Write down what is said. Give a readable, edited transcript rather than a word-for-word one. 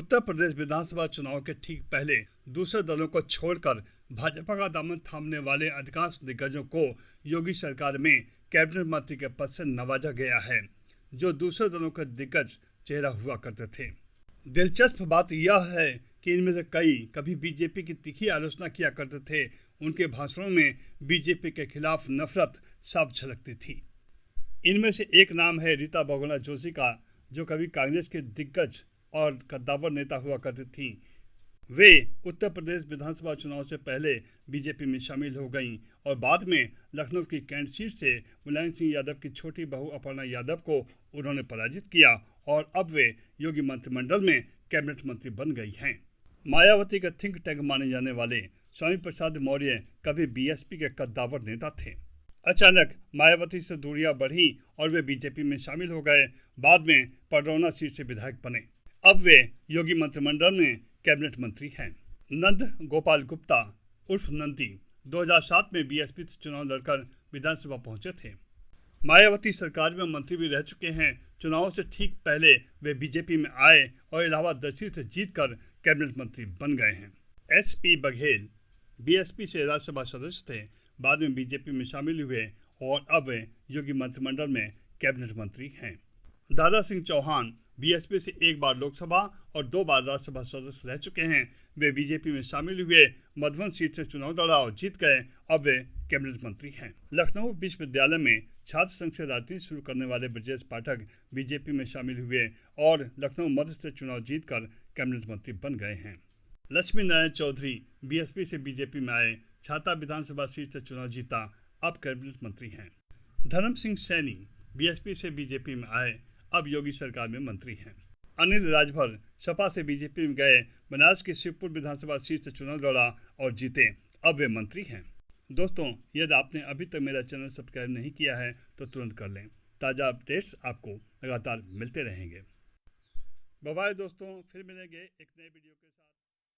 उत्तर प्रदेश विधानसभा चुनाव के ठीक पहले दूसरे दलों को छोड़कर भाजपा का दामन थामने वाले अधिकांश दिग्गजों को योगी सरकार में कैबिनेट मंत्री के पद से नवाजा गया है, जो दूसरे दलों के दिग्गज चेहरा हुआ करते थे। दिलचस्प बात यह है कि इनमें से कई कभी बीजेपी की तीखी आलोचना किया करते थे। उनके भाषणों में बीजेपी के खिलाफ नफरत साफ झलकती थी। इनमें से एक नाम है रीता बहुगुणा जोशी का, जो कभी कांग्रेस के दिग्गज और कद्दावर नेता हुआ करती थीं। वे उत्तर प्रदेश विधानसभा चुनाव से पहले बीजेपी में शामिल हो गईं और बाद में लखनऊ की कैंट सीट से मुलायम सिंह यादव की छोटी बहू अपर्णा यादव को उन्होंने पराजित किया और अब वे योगी मंत्रिमंडल में कैबिनेट मंत्री बन गई हैं। मायावती के थिंक टैंक माने जाने वाले स्वामी प्रसाद मौर्य कभी बीएसपी के कद्दावर नेता थे। अचानक मायावती से दूरियां बढ़ी और वे बीजेपी में शामिल हो गए। बाद में पडरौना सीट से विधायक बने। अब वे योगी मंत्रिमंडल में कैबिनेट मंत्री हैं। नंद गोपाल गुप्ता उर्फ नंदी 2007 में बीएसपी से चुनाव लड़कर विधानसभा पहुंचे थे। मायावती सरकार में मंत्री भी रह चुके हैं। चुनाव से ठीक पहले वे बीजेपी में आए और इलाहाबाद दक्षिण से जीतकर कैबिनेट मंत्री बन गए हैं। एसपी बघेल बीएसपी से राज्यसभा सदस्य थे, बाद में बीजेपी में शामिल हुए और अब वे योगी मंत्रिमंडल में कैबिनेट मंत्री हैं। दारा सिंह चौहान बीएसपी से एक बार लोकसभा और 2 बार राज्यसभा सदस्य रह चुके हैं। वे बीजेपी में शामिल हुए, मधुबन सीट से चुनाव लड़ा और जीत गए। अब वे कैबिनेट मंत्री हैं। लखनऊ विश्वविद्यालय में छात्र संघ से राजनीति शुरू करने वाले ब्रजेश पाठक बीजेपी में शामिल हुए और लखनऊ मध्य से चुनाव जीतकर कैबिनेट मंत्री बन गए हैं। लक्ष्मी नारायण चौधरी बीएसपी से बीजेपी में आए, छाता विधानसभा सीट से चुनाव जीता, अब कैबिनेट मंत्री हैं। धर्म सिंह सैनी बीएसपी से बीजेपी में आए, अब योगी सरकार में मंत्री हैं। अनिल राजभर सपा से बीजेपी में गए, बनारस की शिवपुर विधानसभा सीट से चुनाव लड़ा और जीते, अब वे मंत्री हैं। दोस्तों, यदि आपने अभी तक मेरा चैनल सब्सक्राइब नहीं किया है तो तुरंत कर लें। ताज़ा अपडेट्स आपको लगातार मिलते रहेंगे। बाय बाय दोस्तों, फिर मिलेंगे एक नए वीडियो के साथ।